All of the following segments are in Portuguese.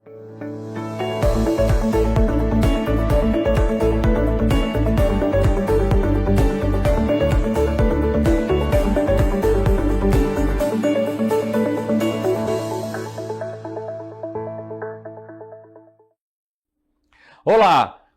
Olá!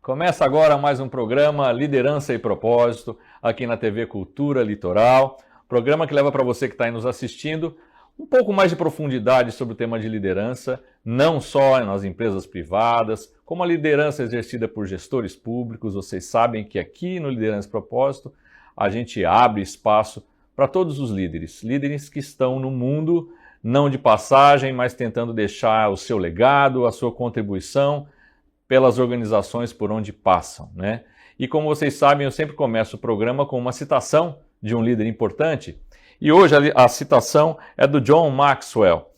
Começa agora mais um programa Liderança e Propósito, aqui na TV Cultura Litoral. Programa que leva para você que está aí nos assistindo um pouco mais de profundidade sobre o tema de liderança, não só nas empresas privadas, como a liderança exercida por gestores públicos. Vocês sabem que aqui no Liderança e Propósito a gente abre espaço para todos os líderes, líderes que estão no mundo, não de passagem, mas tentando deixar o seu legado, a sua contribuição pelas organizações por onde passam, né? E como vocês sabem, eu sempre começo o programa com uma citação de um líder importante. E hoje a citação é do John Maxwell.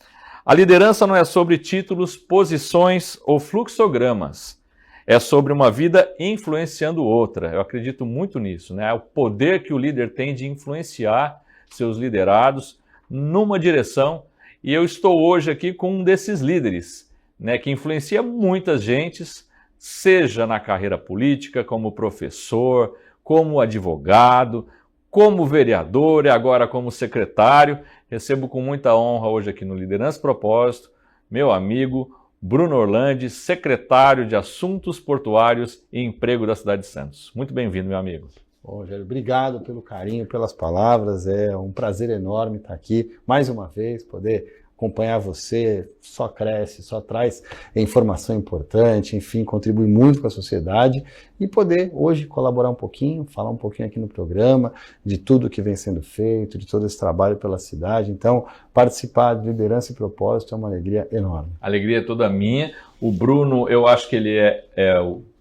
A liderança não é sobre títulos, posições ou fluxogramas. É sobre uma vida influenciando outra. Eu acredito muito nisso, né? O poder que o líder tem de influenciar seus liderados numa direção. E eu estou hoje aqui com um desses líderes, né, que influencia muitas gentes, seja na carreira política, como professor, como advogado, como vereador e agora como secretário. Recebo com muita honra hoje aqui no Liderança e Propósito, meu amigo Bruno Orlandi, secretário de Assuntos Portuários e Emprego da cidade de Santos. Muito bem-vindo, meu amigo. Bom, Rogério, obrigado pelo carinho, pelas palavras. É um prazer enorme estar aqui mais uma vez, poder acompanhar você, só cresce, só traz informação importante, enfim, contribui muito com a sociedade e poder hoje colaborar um pouquinho, falar um pouquinho aqui no programa de tudo que vem sendo feito, de todo esse trabalho pela cidade. Então, participar de Liderança e Propósito é uma alegria enorme. A alegria é toda minha. O Bruno, eu acho que ele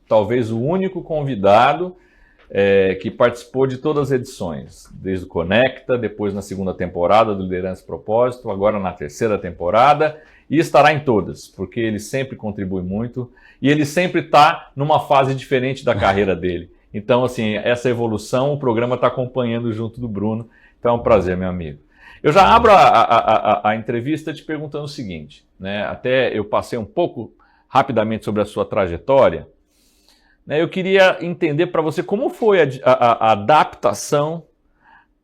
talvez o único convidado que participou de todas as edições, desde o Conecta, depois na segunda temporada do Liderança e Propósito, agora na terceira temporada, e estará em todas, porque ele sempre contribui muito e ele sempre está numa fase diferente da carreira dele. Então, assim, essa evolução o programa está acompanhando junto do Bruno, então é um prazer, meu amigo. Eu já abro a entrevista te perguntando o seguinte, né? Até eu passei um pouco rapidamente sobre a sua trajetória. Eu queria entender para você como foi a adaptação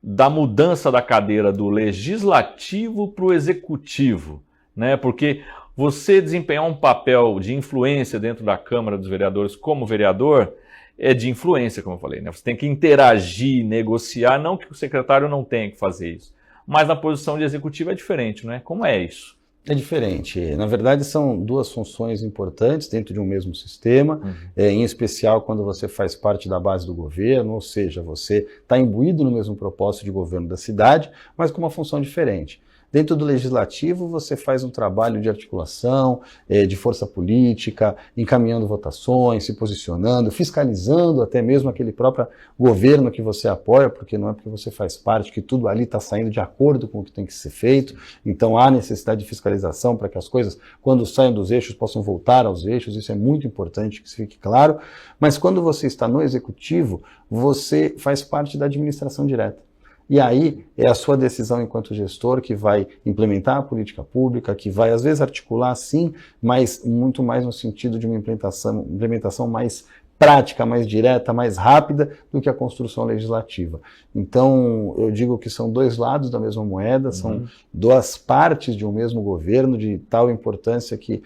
da mudança da cadeira do legislativo para o executivo, né? Porque você desempenhar um papel de influência dentro da Câmara dos Vereadores como vereador é de influência, como eu falei, né? Você tem que interagir, negociar, não que o secretário não tenha que fazer isso, mas na posição de executivo é diferente, né? Como é isso? É diferente. Na verdade, são duas funções importantes dentro de um mesmo sistema, em especial quando você faz parte da base do governo, ou seja, você está imbuído no mesmo propósito de governo da cidade, mas com uma função diferente. Dentro do legislativo, você faz um trabalho de articulação, de força política, encaminhando votações, se posicionando, fiscalizando até mesmo aquele próprio governo que você apoia, porque não é porque você faz parte que tudo ali está saindo de acordo com o que tem que ser feito. Então há necessidade de fiscalização para que as coisas, quando saiam dos eixos, possam voltar aos eixos. Isso é muito importante que isso fique claro. Mas quando você está no executivo, você faz parte da administração direta. E aí é a sua decisão enquanto gestor que vai implementar a política pública, que vai às vezes articular sim, mas muito mais no sentido de uma implementação mais prática, mais direta, mais rápida do que a construção legislativa. Então eu digo que são dois lados da mesma moeda, são duas partes de um mesmo governo de tal importância que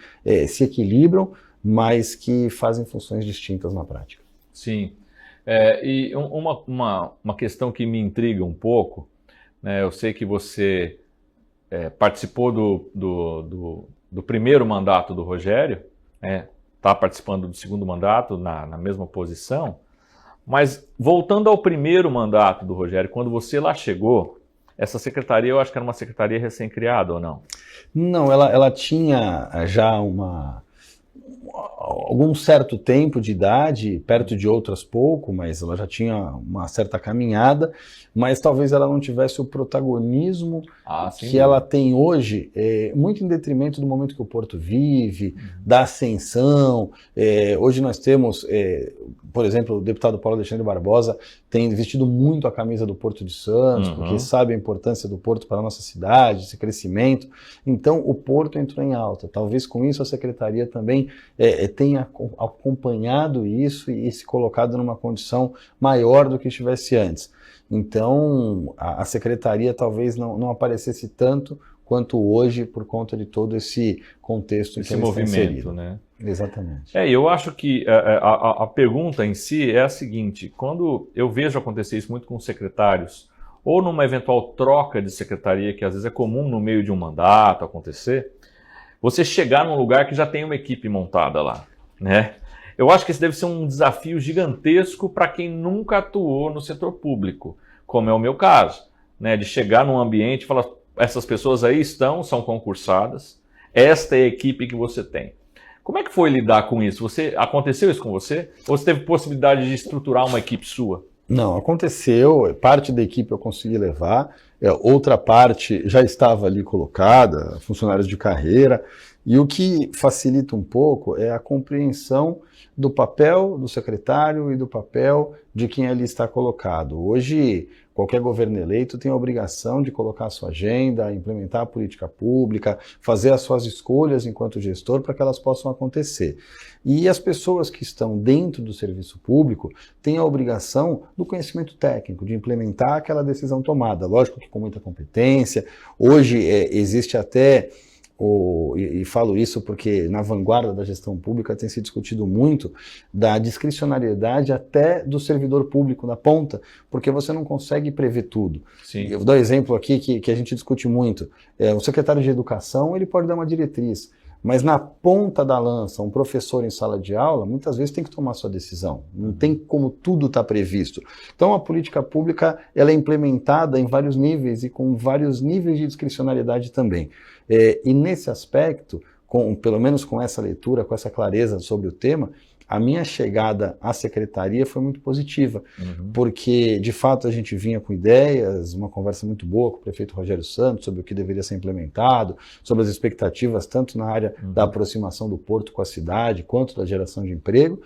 se equilibram, mas que fazem funções distintas na prática. Sim. E uma questão que me intriga um pouco, né? Eu sei que você participou do primeiro mandato do Rogério, está participando do segundo mandato na mesma posição, mas voltando ao primeiro mandato do Rogério, quando você lá chegou, essa secretaria eu acho que era uma secretaria recém-criada ou não? Não, ela tinha já algum certo tempo de idade, perto de outras pouco, mas ela já tinha uma certa caminhada, mas talvez ela não tivesse o protagonismo que ela tem hoje, muito em detrimento do momento que o Porto vive, da ascensão. Hoje nós temos por exemplo, o deputado Paulo Alexandre Barbosa tem vestido muito a camisa do Porto de Santos, porque sabe a importância do Porto para a nossa cidade, esse crescimento. Então, o Porto entrou em alta. Talvez com isso a Secretaria também tenha acompanhado isso e se colocado numa condição maior do que estivesse antes. Então, a Secretaria talvez não aparecesse tanto quanto hoje por conta de todo esse contexto em que ela está inserido, né? Exatamente. Eu acho que a pergunta em si é a seguinte: quando eu vejo acontecer isso muito com secretários, ou numa eventual troca de secretaria, que às vezes é comum no meio de um mandato acontecer, você chegar num lugar que já tem uma equipe montada lá, né? Eu acho que esse deve ser um desafio gigantesco para quem nunca atuou no setor público, como é o meu caso, né? De chegar num ambiente e falar, essas pessoas aí são concursadas, esta é a equipe que você tem. Como é que foi lidar com isso? Aconteceu isso com você? Ou você teve possibilidade de estruturar uma equipe sua? Não, aconteceu. Parte da equipe eu consegui levar, outra parte já estava ali colocada, funcionários de carreira, e o que facilita um pouco é a compreensão do papel do secretário e do papel de quem ali está colocado. Hoje, qualquer governo eleito tem a obrigação de colocar a sua agenda, implementar a política pública, fazer as suas escolhas enquanto gestor para que elas possam acontecer. E as pessoas que estão dentro do serviço público têm a obrigação do conhecimento técnico, de implementar aquela decisão tomada. Lógico que com muita competência. Hoje existe até... E falo isso porque na vanguarda da gestão pública tem se discutido muito da discricionariedade até do servidor público na ponta, porque você não consegue prever tudo. Sim. Eu vou dar um exemplo aqui que a gente discute muito. O secretário de Educação ele pode dar uma diretriz, mas na ponta da lança, um professor em sala de aula, muitas vezes tem que tomar sua decisão. Não tem como tudo estar previsto. Então a política pública ela é implementada em vários níveis e com vários níveis de discricionariedade também. E nesse aspecto, pelo menos com essa leitura, com essa clareza sobre o tema, a minha chegada à secretaria foi muito positiva, porque de fato a gente vinha com ideias, uma conversa muito boa com o prefeito Rogério Santos sobre o que deveria ser implementado, sobre as expectativas tanto na área da aproximação do porto com a cidade, quanto da geração de emprego,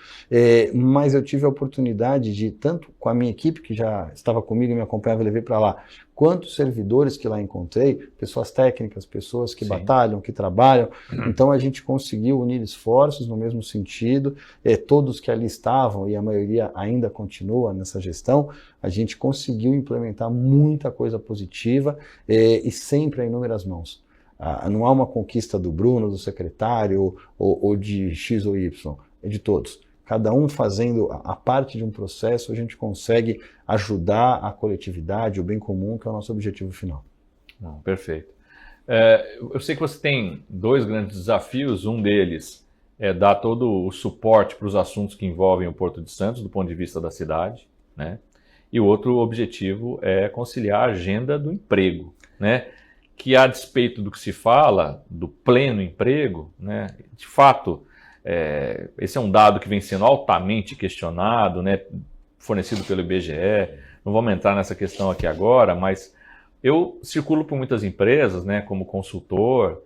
mas eu tive a oportunidade de, tanto com a minha equipe que já estava comigo e me acompanhava e levei para lá, quanto servidores que lá encontrei, pessoas técnicas, pessoas que batalham, que trabalham. Então a gente conseguiu unir esforços no mesmo sentido, todos que ali estavam, e a maioria ainda continua nessa gestão, a gente conseguiu implementar muita coisa positiva e sempre a inúmeras mãos. Não há uma conquista do Bruno, do secretário, ou de X ou Y, é de todos. Cada um fazendo a parte de um processo, a gente consegue ajudar a coletividade, o bem comum, que é o nosso objetivo final. Perfeito. Eu sei que você tem dois grandes desafios. Um deles é dar todo o suporte para os assuntos que envolvem o Porto de Santos, do ponto de vista da cidade, né? E o outro objetivo é conciliar a agenda do emprego, né? Que, a despeito do que se fala, do pleno emprego, né? De fato... esse é um dado que vem sendo altamente questionado, né, fornecido pelo IBGE. Não vamos entrar nessa questão aqui agora, mas eu circulo por muitas empresas, né, como consultor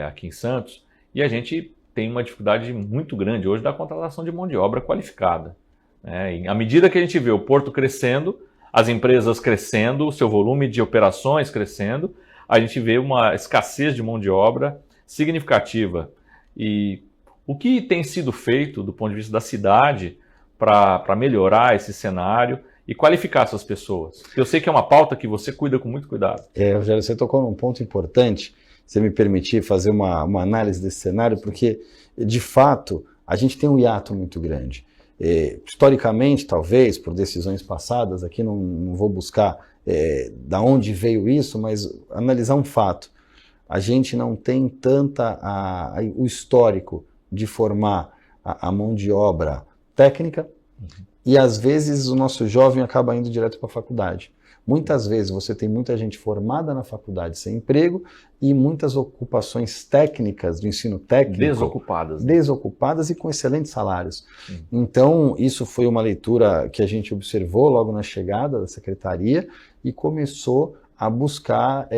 aqui em Santos, e a gente tem uma dificuldade muito grande hoje da contratação de mão de obra qualificada. Né? À medida que a gente vê o porto crescendo, as empresas crescendo, o seu volume de operações crescendo, a gente vê uma escassez de mão de obra significativa. E o que tem sido feito do ponto de vista da cidade para melhorar esse cenário e qualificar essas pessoas? Eu sei que é uma pauta que você cuida com muito cuidado. Rogério, você tocou num ponto importante, se me permitir fazer uma análise desse cenário, porque, de fato, a gente tem um hiato muito grande. Historicamente, talvez, por decisões passadas, aqui não vou buscar da onde veio isso, mas analisar um fato. A gente não tem o histórico de formar a mão de obra técnica e às vezes o nosso jovem acaba indo direto para a faculdade. Muitas vezes você tem muita gente formada na faculdade sem emprego e muitas ocupações técnicas do ensino técnico desocupadas e com excelentes salários. Então isso foi uma leitura que a gente observou logo na chegada da secretaria e começou a buscar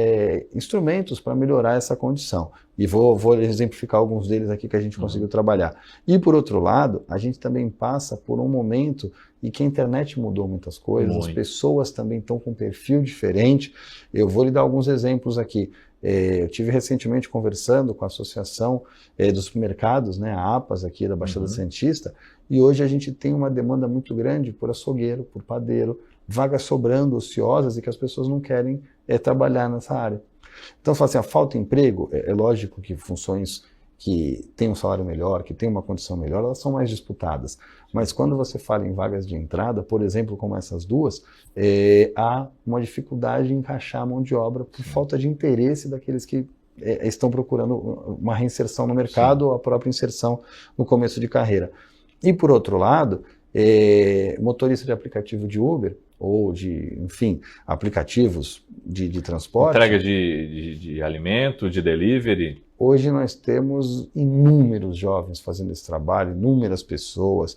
instrumentos para melhorar essa condição. E vou exemplificar alguns deles aqui que a gente conseguiu trabalhar. E, por outro lado, a gente também passa por um momento em que a internet mudou muitas coisas, as pessoas também estão com um perfil diferente. Eu vou lhe dar alguns exemplos aqui. Eu tive recentemente conversando com a Associação dos Supermercados, né, a APAS aqui da Baixada Santista, e hoje a gente tem uma demanda muito grande por açougueiro, por padeiro, vagas sobrando, ociosas, e que as pessoas não querem trabalhar nessa área. Então, assim, a falta de emprego, é lógico que funções que têm um salário melhor, que têm uma condição melhor, elas são mais disputadas. Mas quando você fala em vagas de entrada, por exemplo, como essas duas, há uma dificuldade em encaixar a mão de obra por falta de interesse daqueles que estão procurando uma reinserção no mercado ou a própria inserção no começo de carreira. E, por outro lado, motorista de aplicativo de Uber, ou de, enfim, aplicativos de transporte. Entrega de alimento, de delivery. Hoje nós temos inúmeros jovens fazendo esse trabalho, inúmeras pessoas,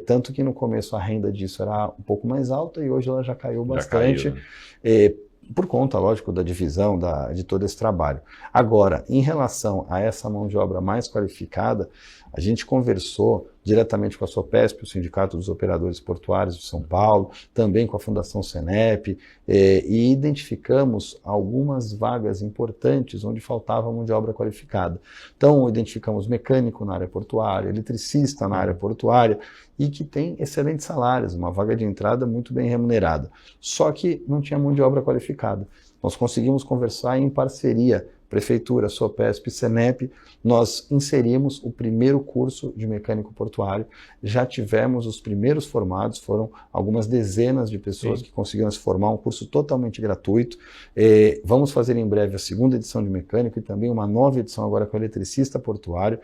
tanto que no começo a renda disso era um pouco mais alta e hoje ela já caiu bastante. Já caiu, né? Por conta, lógico, da divisão de todo esse trabalho. Agora, em relação a essa mão de obra mais qualificada, a gente conversou diretamente com a SOPESP, o Sindicato dos Operadores Portuários de São Paulo, também com a Fundação Senep, e identificamos algumas vagas importantes onde faltava mão de obra qualificada. Então, identificamos mecânico na área portuária, eletricista na área portuária, e que tem excelentes salários, uma vaga de entrada muito bem remunerada. Só que não tinha mão de obra qualificada. Nós conseguimos conversar em parceria, Prefeitura, SOPESP e Senep, nós inserimos o primeiro curso de mecânico portuário, já tivemos os primeiros formados, foram algumas dezenas de pessoas que conseguiram se formar, um curso totalmente gratuito. Vamos fazer em breve a segunda edição de mecânico e também uma nova edição agora com eletricista portuário.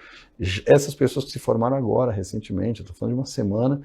Essas pessoas que se formaram agora, recentemente, eu estou falando de uma semana,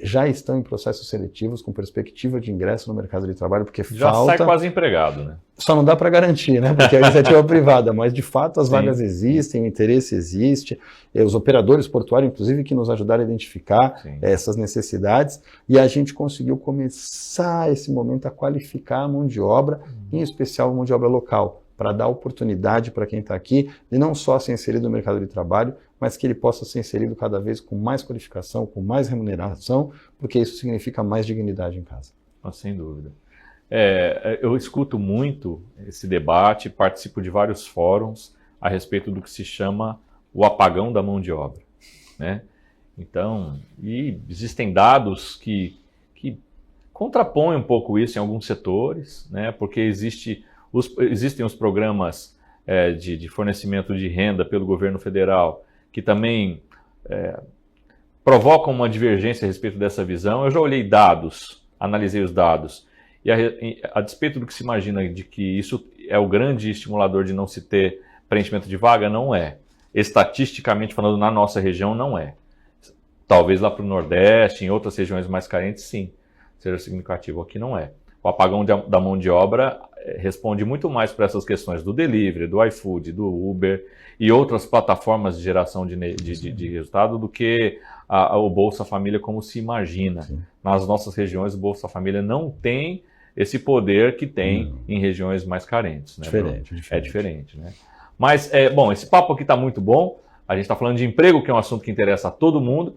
já estão em processos seletivos com perspectiva de ingresso no mercado de trabalho, porque já sai quase empregado, né? Só não dá para garantir, né? Porque é a iniciativa privada, mas de fato as vagas existem, o interesse existe, os operadores portuários, inclusive, que nos ajudaram a identificar essas necessidades, e a gente conseguiu começar esse momento a qualificar a mão de obra, em especial a mão de obra local, para dar oportunidade para quem está aqui de não só ser inserido no mercado de trabalho, mas que ele possa ser inserido cada vez com mais qualificação, com mais remuneração, porque isso significa mais dignidade em casa. Sem dúvida. Eu escuto muito esse debate, participo de vários fóruns a respeito do que se chama o apagão da mão de obra, né? Então, e existem dados que contrapõem um pouco isso em alguns setores, né? Porque existem os programas de fornecimento de renda pelo governo federal que também provocam uma divergência a respeito dessa visão. Eu já olhei dados, analisei os dados, e a despeito do que se imagina de que isso é o grande estimulador de não se ter preenchimento de vaga, não é. Estatisticamente falando, na nossa região, não é. Talvez lá para o Nordeste, em outras regiões mais carentes, sim, seja significativo. Aqui não é. O apagão da mão de obra responde muito mais para essas questões do delivery, do iFood, do Uber e outras plataformas de geração de resultado do que o Bolsa Família como se imagina. Sim. Nas nossas regiões, o Bolsa Família não tem esse poder que tem em regiões mais carentes. Né, diferente. É diferente, né? Mas, bom, esse papo aqui está muito bom. A gente está falando de emprego, que é um assunto que interessa a todo mundo.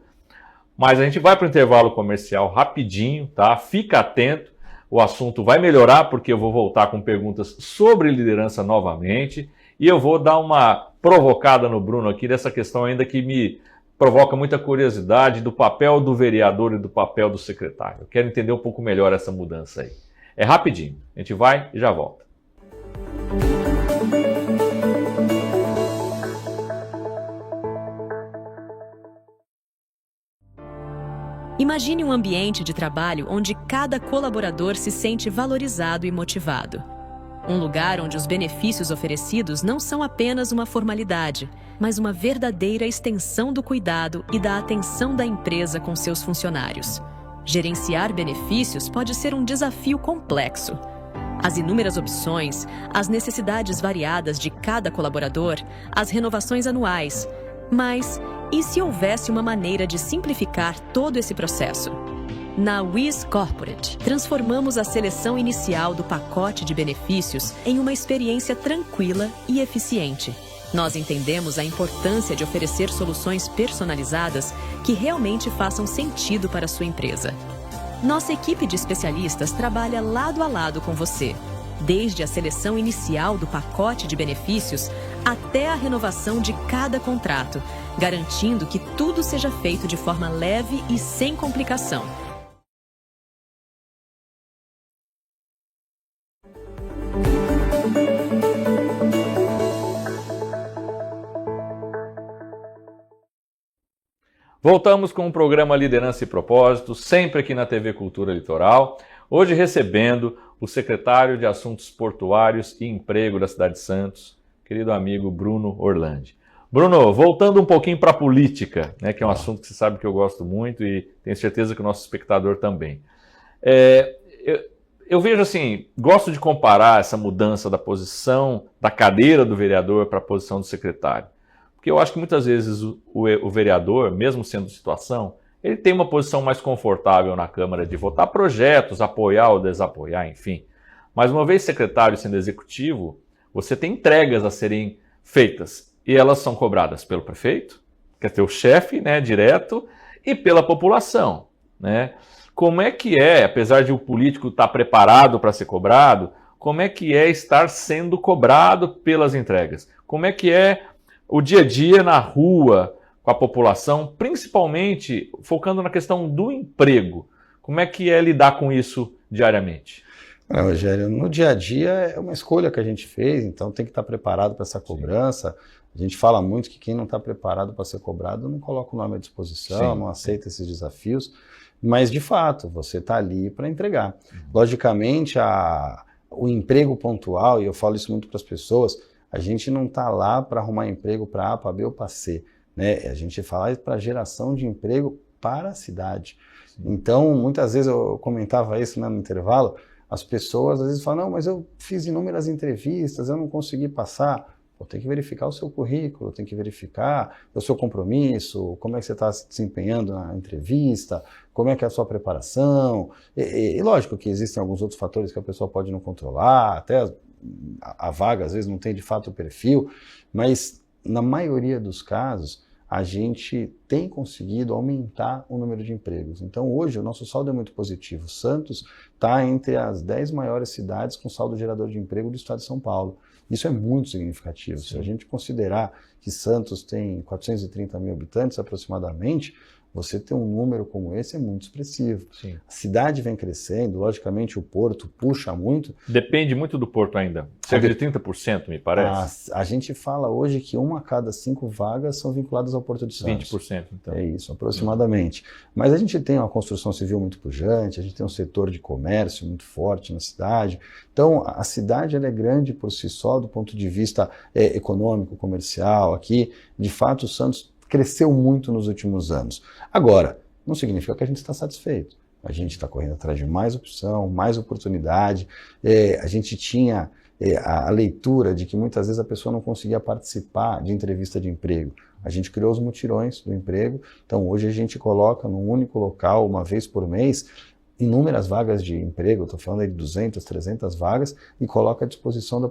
Mas a gente vai para o intervalo comercial rapidinho, tá? Fica atento. O assunto vai melhorar, porque eu vou voltar com perguntas sobre liderança novamente. E eu vou dar uma provocada no Bruno aqui, dessa questão ainda que me provoca muita curiosidade do papel do vereador e do papel do secretário. Eu quero entender um pouco melhor essa mudança aí. É rapidinho. A gente vai e já volta. Imagine um ambiente de trabalho onde cada colaborador se sente valorizado e motivado. Um lugar onde os benefícios oferecidos não são apenas uma formalidade, mas uma verdadeira extensão do cuidado e da atenção da empresa com seus funcionários. Gerenciar benefícios pode ser um desafio complexo. As inúmeras opções, as necessidades variadas de cada colaborador, as renovações anuais. Mas e se houvesse uma maneira de simplificar todo esse processo? Na Wiz Corporate, transformamos a seleção inicial do pacote de benefícios em uma experiência tranquila e eficiente. Nós entendemos a importância de oferecer soluções personalizadas que realmente façam sentido para a sua empresa. Nossa equipe de especialistas trabalha lado a lado com você, desde a seleção inicial do pacote de benefícios até a renovação de cada contrato, garantindo que tudo seja feito de forma leve e sem complicação. Voltamos com o programa Liderança e Propósito, sempre aqui na TV Cultura Litoral. Hoje recebendo o secretário de Assuntos Portuários e Emprego da cidade de Santos, querido amigo Bruno Orlandi. Bruno, voltando um pouquinho para a política, né, que é um assunto que você sabe que eu gosto muito e tenho certeza que o nosso espectador também. Eu vejo assim, gosto de comparar essa mudança da posição, da cadeira do vereador para a posição do secretário. Porque eu acho que muitas vezes o vereador, mesmo sendo situação, ele tem uma posição mais confortável na Câmara de votar projetos, apoiar ou desapoiar, enfim. Mas uma vez secretário sendo executivo, você tem entregas a serem feitas e elas são cobradas pelo prefeito, que é teu chefe, né, direto, e pela população, né? Como é que é, apesar de o político estar preparado para ser cobrado, como é que é estar sendo cobrado pelas entregas? Como é que é o dia a dia na rua com a população, principalmente focando na questão do emprego? Como é que é lidar com isso diariamente? Rogério, no dia a dia é uma escolha que a gente fez, então tem que estar preparado para essa cobrança. Sim. A gente fala muito que quem não está preparado para ser cobrado não coloca o nome à disposição, sim, não aceita esses desafios, mas de fato você está ali para entregar. Logicamente, o emprego pontual, e eu falo isso muito para as pessoas, a gente não está lá para arrumar emprego para A, para B ou para C, né? A gente fala para geração de emprego para a cidade. Sim. Então, muitas vezes eu comentava isso, né, no intervalo, as pessoas às vezes falam, não, mas eu fiz inúmeras entrevistas, eu não consegui passar. Pô, tem que verificar o seu currículo, tem que verificar o seu compromisso, como é que você está se desempenhando na entrevista, como é que é a sua preparação. E lógico que existem alguns outros fatores que a pessoa pode não controlar, até a vaga às vezes não tem de fato o perfil, mas na maioria dos casos a gente tem conseguido aumentar o número de empregos. Então hoje o nosso saldo é muito positivo. Santos está entre as 10 maiores cidades com saldo gerador de emprego do estado de São Paulo. Isso é muito significativo. Sim. Se a gente considerar que Santos tem 430 mil habitantes aproximadamente, você ter um número como esse é muito expressivo. Sim. A cidade vem crescendo, logicamente o porto puxa muito. Depende muito do porto ainda, cerca de 30%, me parece. A gente fala hoje que 1 a cada 5 vagas são vinculadas ao Porto de Santos. 20%, então. É isso, aproximadamente. Mas a gente tem uma construção civil muito pujante, a gente tem um setor de comércio muito forte na cidade. Então, a cidade ela é grande por si só, do ponto de vista econômico, comercial. Aqui, de fato, o Santos cresceu muito nos últimos anos. Agora, não significa que a gente está satisfeito. A gente está correndo atrás de mais opção, mais oportunidade. A gente tinha a leitura de que muitas vezes a pessoa não conseguia participar de entrevista de emprego. A gente criou os mutirões do emprego. Então, hoje a gente coloca num único local, uma vez por mês, inúmeras vagas de emprego, estou falando aí de 200, 300 vagas, e coloca à disposição da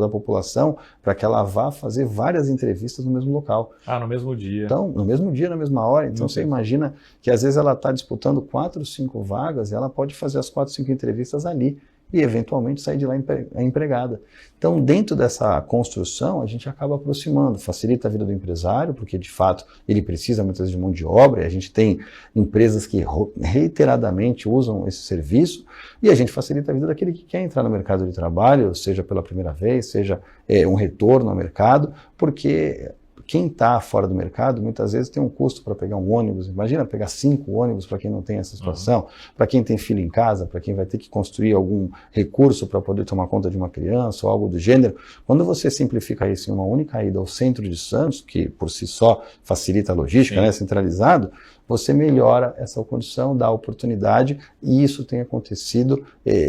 população para que ela vá fazer várias entrevistas no mesmo local. Ah, no mesmo dia. Então, no mesmo dia, na mesma hora. Então, você imagina que às vezes ela está disputando 4, 5 vagas e ela pode fazer as 4, 5 entrevistas ali e eventualmente sair de lá empregada. Então, dentro dessa construção, a gente acaba aproximando, facilita a vida do empresário, porque de fato ele precisa muitas vezes de mão de obra, e a gente tem empresas que reiteradamente usam esse serviço, e a gente facilita a vida daquele que quer entrar no mercado de trabalho, seja pela primeira vez, seja um retorno ao mercado, porque quem está fora do mercado, muitas vezes tem um custo para pegar um ônibus. Imagina pegar 5 ônibus para quem não tem essa situação, para quem tem filho em casa, para quem vai ter que construir algum recurso para poder tomar conta de uma criança ou algo do gênero. Quando você simplifica isso em uma única ida ao centro de Santos, que por si só facilita a logística, né, centralizado, você melhora essa condição, dá oportunidade, e isso tem acontecido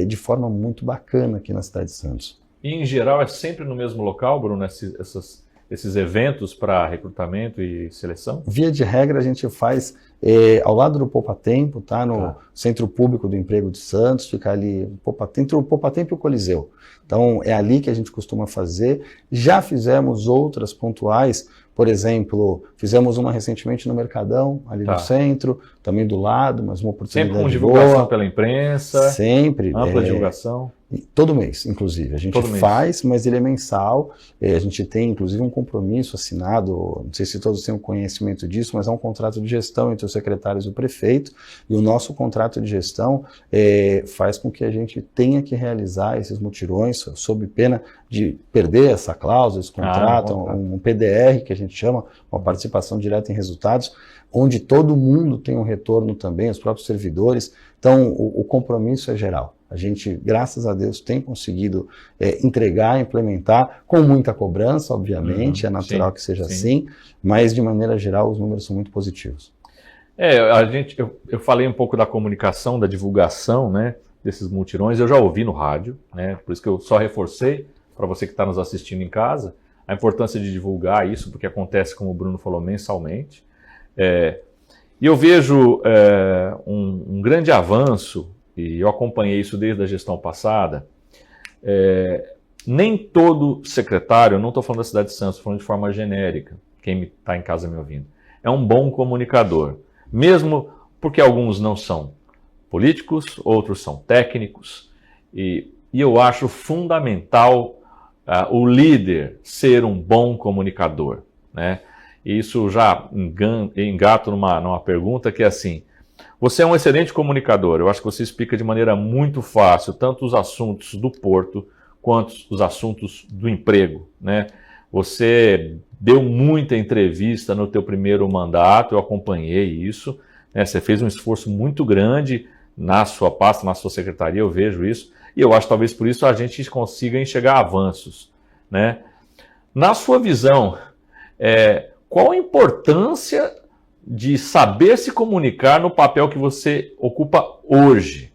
de forma muito bacana aqui na cidade de Santos. E em geral é sempre no mesmo local, Bruno, esses eventos para recrutamento e seleção? Via de regra, a gente faz ao lado do Poupa Tempo, tá? No Centro Público do Emprego de Santos, fica ali entre o Poupa Tempo e o Coliseu. Então, é ali que a gente costuma fazer. Já fizemos outras pontuais, por exemplo, fizemos uma recentemente no Mercadão, ali no centro, também do lado, mas uma oportunidade sempre com divulgação boa. Pela imprensa? Sempre. Ampla divulgação? Todo mês, inclusive. A gente faz, mas ele é mensal. A gente tem, inclusive, um compromisso assinado, não sei se todos têm conhecimento disso, mas é um contrato de gestão entre os secretários e o prefeito, e o nosso contrato de gestão faz com que a gente tenha que realizar esses mutirões, sob pena de perder essa cláusula, esse contrato, um PDR, que a gente chama, uma participação direta em resultados, onde todo mundo tem um retorno também, os próprios servidores. Então, o compromisso é geral. A gente, graças a Deus, tem conseguido entregar, implementar, com muita cobrança, obviamente, é natural que seja assim, mas, de maneira geral, os números são muito positivos. Eu falei um pouco da comunicação, da divulgação, né, desses mutirões, eu já ouvi no rádio, né, por isso que eu só reforcei, para você que está nos assistindo em casa, a importância de divulgar isso, porque acontece, como o Bruno falou, mensalmente. E eu vejo um grande avanço, e eu acompanhei isso desde a gestão passada. Nem todo secretário, eu não estou falando da cidade de Santos, estou falando de forma genérica, quem está em casa me ouvindo, é um bom comunicador, mesmo porque alguns não são políticos, outros são técnicos, e eu acho fundamental o líder ser um bom comunicador, né? E isso já engato numa pergunta que é assim: você é um excelente comunicador, eu acho que você explica de maneira muito fácil tanto os assuntos do Porto quanto os assuntos do emprego, né? Você deu muita entrevista no teu primeiro mandato, eu acompanhei isso, né? Você fez um esforço muito grande na sua pasta, na sua secretaria, eu vejo isso, e eu acho que talvez por isso a gente consiga enxergar avanços, né? Na sua visão, qual a importância de saber se comunicar no papel que você ocupa hoje?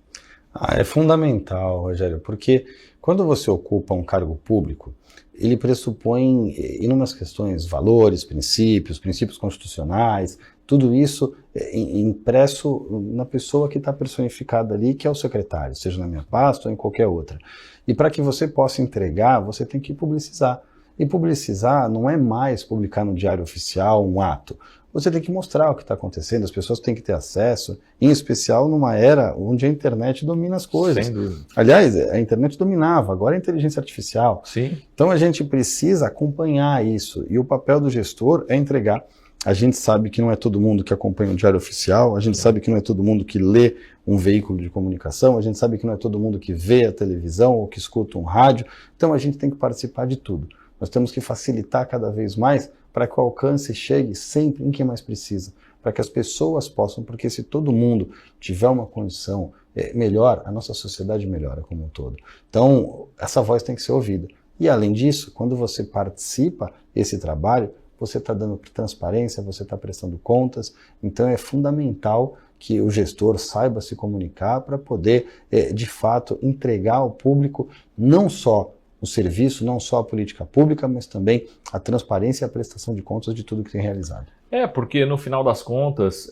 É fundamental, Rogério, porque quando você ocupa um cargo público, ele pressupõe inúmeras questões, valores, princípios constitucionais, tudo isso impresso na pessoa que está personificada ali, que é o secretário, seja na minha pasta ou em qualquer outra. E para que você possa entregar, você tem que publicizar. E publicizar não é mais publicar no Diário Oficial um ato. Você tem que mostrar o que está acontecendo, as pessoas têm que ter acesso, em especial numa era onde a internet domina as coisas. Sem dúvida. Aliás, a internet dominava, agora é a inteligência artificial. Sim. Então a gente precisa acompanhar isso, e o papel do gestor é entregar. A gente sabe que não é todo mundo que acompanha o Diário Oficial, a gente sabe que não é todo mundo que lê um veículo de comunicação, a gente sabe que não é todo mundo que vê a televisão ou que escuta um rádio, então a gente tem que participar de tudo. Nós temos que facilitar cada vez mais para que o alcance chegue sempre em quem mais precisa, para que as pessoas possam, porque se todo mundo tiver uma condição melhor, a nossa sociedade melhora como um todo. Então, essa voz tem que ser ouvida. E além disso, quando você participa desse trabalho, você está dando transparência, você está prestando contas, então é fundamental que o gestor saiba se comunicar para poder, de fato, entregar ao público não só o serviço, não só a política pública, mas também a transparência e a prestação de contas de tudo que tem realizado. Porque no final das contas,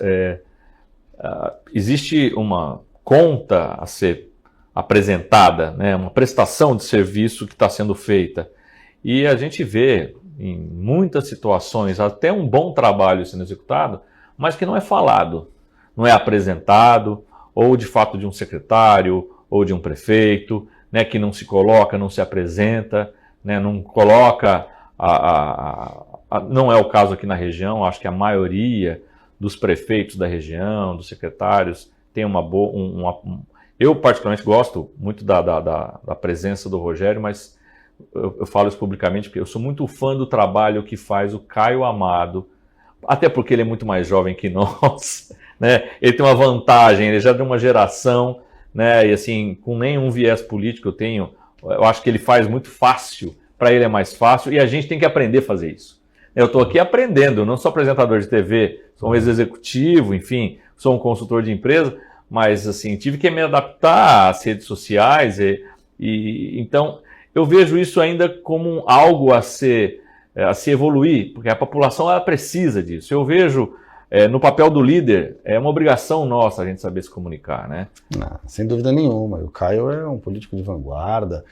existe uma conta a ser apresentada, né, uma prestação de serviço que está sendo feita. E a gente vê em muitas situações até um bom trabalho sendo executado, mas que não é falado, não é apresentado, ou de fato de um secretário, ou de um prefeito, né, que não se coloca, não se apresenta, né, não coloca, não é o caso aqui na região, acho que a maioria dos prefeitos da região, dos secretários, tem uma boa... eu particularmente gosto muito da presença do Rogério, mas eu falo isso publicamente porque eu sou muito fã do trabalho que faz o Caio Amado, até porque ele é muito mais jovem que nós, né? Ele tem uma vantagem, ele já é de uma geração, né? E assim, com nenhum viés político eu acho que ele faz muito fácil, para ele é mais fácil, e a gente tem que aprender a fazer isso. Eu estou aqui aprendendo, eu não sou apresentador de TV, sou um ex-executivo, enfim, sou um consultor de empresa, mas assim, tive que me adaptar às redes sociais, então eu vejo isso ainda como algo a ser a se evoluir, porque a população ela precisa disso. Eu vejo no papel do líder, é uma obrigação nossa a gente saber se comunicar, né? Não, sem dúvida nenhuma. O Caio é um político de vanguarda,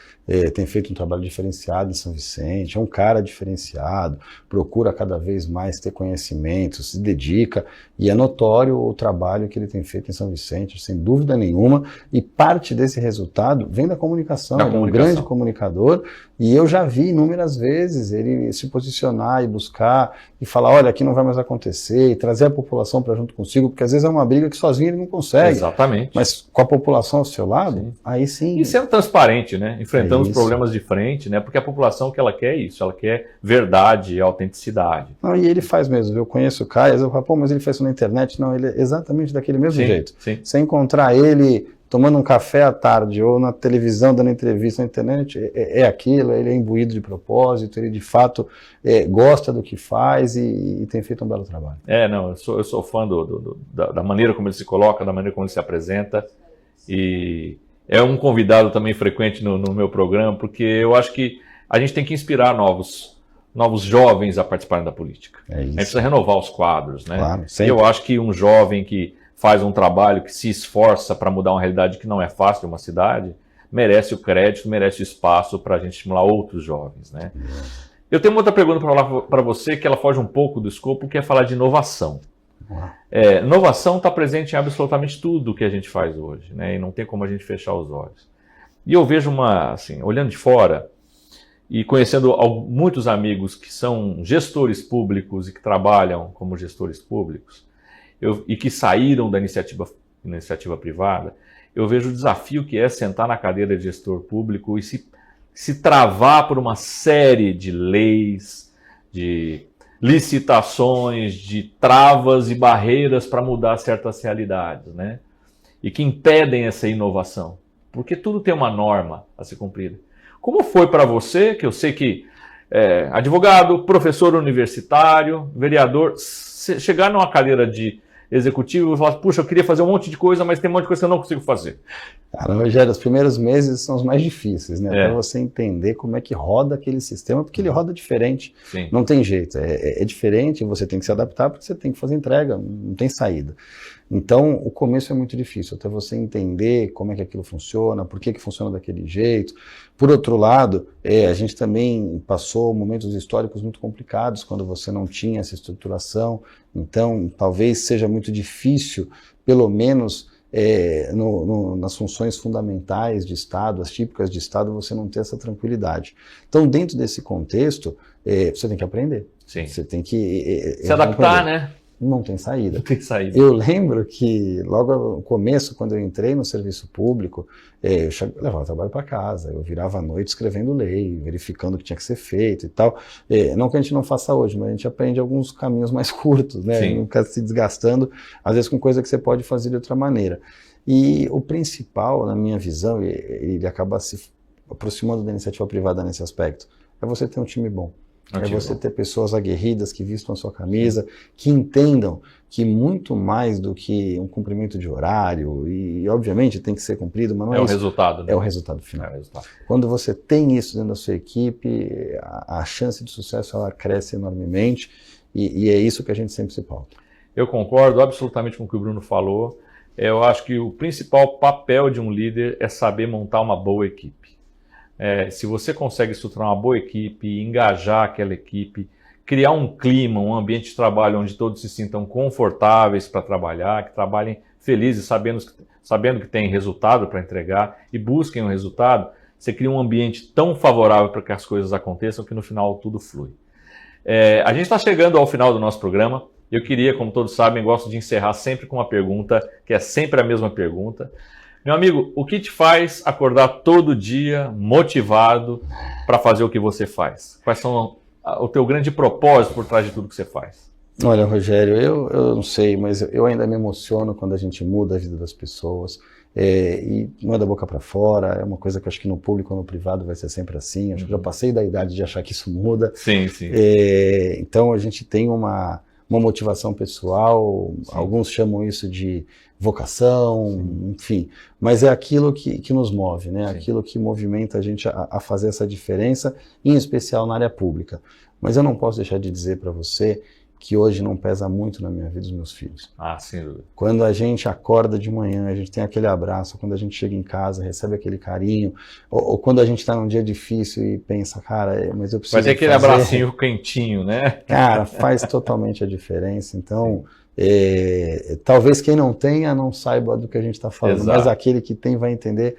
tem feito um trabalho diferenciado em São Vicente, é um cara diferenciado, procura cada vez mais ter conhecimento, se dedica, e é notório o trabalho que ele tem feito em São Vicente, sem dúvida nenhuma, e parte desse resultado vem da comunicação. Ele é um grande comunicador, e eu já vi inúmeras vezes ele se posicionar e buscar, e falar, olha, aqui não vai mais acontecer, e trazer a população para junto consigo, porque às vezes é uma briga que sozinho ele não consegue. Exatamente. Mas com a população ao seu lado, sim. Aí sim. E sendo transparente, né? Enfrentando os problemas de frente, né? Porque a população que ela quer é isso, ela quer verdade e autenticidade. Não, e ele faz mesmo. Eu conheço o Caio, às vezes eu falo, pô, mas ele fez isso na internet. Não, ele é exatamente daquele mesmo jeito. Sim. Você encontrar ele tomando um café à tarde ou na televisão dando entrevista na internet, é aquilo, ele é imbuído de propósito, ele de fato gosta do que faz e tem feito um belo trabalho. Não, eu sou fã da maneira como ele se coloca, da maneira como ele se apresenta, e é um convidado também frequente no meu programa, porque eu acho que a gente tem que inspirar novos jovens a participarem da política. A gente precisa renovar os quadros, né? Claro, e eu acho que um jovem que faz um trabalho, que se esforça para mudar uma realidade que não é fácil de uma cidade, merece o crédito, merece o espaço para a gente estimular outros jovens, né? Eu tenho uma outra pergunta para falar para você, que ela foge um pouco do escopo, que é falar de inovação. Inovação está presente em absolutamente tudo que a gente faz hoje, né? E não tem como a gente fechar os olhos. E eu vejo olhando de fora e conhecendo muitos amigos que são gestores públicos e que trabalham como gestores públicos, e que saíram da iniciativa privada, eu vejo o desafio que é sentar na cadeira de gestor público e se travar por uma série de leis, de licitações, de travas e barreiras para mudar certas realidades, né? E que impedem essa inovação, porque tudo tem uma norma a ser cumprida. Como foi para você, que eu sei que advogado, professor universitário, vereador, chegar numa cadeira de executivo e falar, puxa, eu queria fazer um monte de coisa, mas tem um monte de coisa que eu não consigo fazer. Cara, Rogério, os primeiros meses são os mais difíceis, né? Para você entender como é que roda aquele sistema, porque ele roda diferente. Sim. Não tem jeito, é diferente, você tem que se adaptar, porque você tem que fazer entrega, não tem saída. Então, o começo é muito difícil, até você entender como é que aquilo funciona, por que funciona daquele jeito. Por outro lado, a gente também passou momentos históricos muito complicados, quando você não tinha essa estruturação. Então, talvez seja muito difícil, pelo menos nas funções fundamentais de Estado, as típicas de Estado, você não ter essa tranquilidade. Então, dentro desse contexto, você tem que aprender. Sim. Você tem que se adaptar, né? Não tem saída. Não tem saída. Eu lembro que logo no começo, quando eu entrei no serviço público, eu levava o trabalho para casa, eu virava à noite escrevendo lei, verificando o que tinha que ser feito e tal. Não que a gente não faça hoje, mas a gente aprende alguns caminhos mais curtos, né? Sim. Não fica se desgastando, às vezes com coisa que você pode fazer de outra maneira. E o principal, na minha visão, ele acaba se aproximando da iniciativa privada nesse aspecto, é você ter um time bom. É você ter pessoas aguerridas que vistam a sua camisa, que entendam que muito mais do que um cumprimento de horário, e obviamente tem que ser cumprido, mas não é o isso. resultado, né? É o resultado final. É o resultado. Quando você tem isso dentro da sua equipe, a chance de sucesso ela cresce enormemente, e é isso que a gente sempre se pauta. Eu concordo absolutamente com o que o Bruno falou. Eu acho que o principal papel de um líder é saber montar uma boa equipe. Se você consegue estruturar uma boa equipe, engajar aquela equipe, criar um clima, um ambiente de trabalho onde todos se sintam confortáveis para trabalhar, que trabalhem felizes, sabendo que tem resultado para entregar e busquem um resultado, você cria um ambiente tão favorável para que as coisas aconteçam que no final tudo flui. A gente está chegando ao final do nosso programa. Eu queria, como todos sabem, gosto de encerrar sempre com uma pergunta, que é sempre a mesma pergunta. Meu amigo, o que te faz acordar todo dia motivado para fazer o que você faz? Quais são o teu grande propósito por trás de tudo que você faz? Olha, Rogério, eu não sei, mas eu ainda me emociono quando a gente muda a vida das pessoas. E não é da boca para fora, é uma coisa que eu acho que no público ou no privado vai ser sempre assim. Acho que eu já passei da idade de achar que isso muda. Sim, sim. Então a gente tem uma uma motivação pessoal, alguns chamam isso de vocação, enfim, mas é aquilo que nos move, né? Aquilo que movimenta a gente a fazer essa diferença, em especial na área pública. Mas eu não posso deixar de dizer para você que hoje não pesa muito na minha vida os meus filhos. Sem dúvida. Quando a gente acorda de manhã, a gente tem aquele abraço, quando a gente chega em casa, recebe aquele carinho, ou quando a gente está num dia difícil e pensa, cara, mas eu preciso Vai ter aquele abracinho quentinho, né? Cara, faz totalmente a diferença. Então, talvez quem não tenha não saiba do que a gente está falando, Exato. Mas aquele que tem vai entender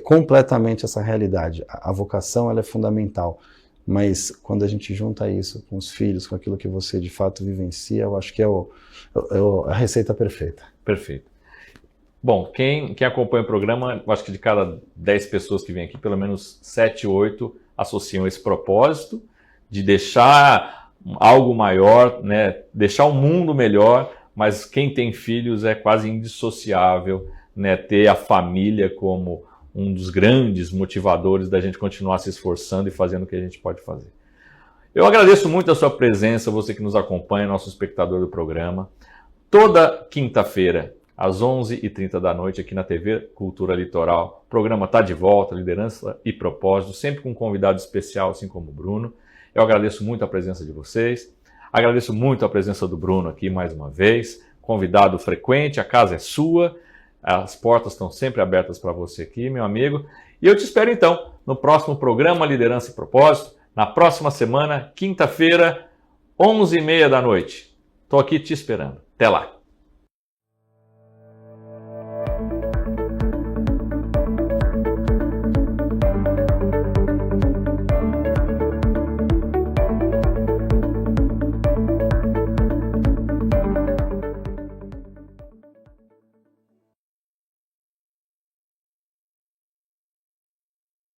completamente essa realidade. A vocação, ela é fundamental. Mas quando a gente junta isso com os filhos, com aquilo que você de fato vivencia, eu acho que é a receita perfeita. Perfeito. Bom, quem acompanha o programa, eu acho que de cada 10 pessoas que vêm aqui, pelo menos 7, 8 associam esse propósito de deixar algo maior, né? Deixar o mundo melhor, mas quem tem filhos é quase indissociável, né? Ter a família como um dos grandes motivadores da gente continuar se esforçando e fazendo o que a gente pode fazer. Eu agradeço muito a sua presença, você que nos acompanha, nosso espectador do programa. Toda quinta-feira, às 11h30 da noite, aqui na TV Cultura Litoral, o programa está de volta, Liderança e Propósito, sempre com um convidado especial, assim como o Bruno. Eu agradeço muito a presença de vocês, agradeço muito a presença do Bruno aqui mais uma vez, convidado frequente, a casa é sua. As portas estão sempre abertas para você aqui, meu amigo. E eu te espero, então, no próximo programa Liderança e Propósito, na próxima semana, quinta-feira, 11h30 da noite. Estou aqui te esperando. Até lá.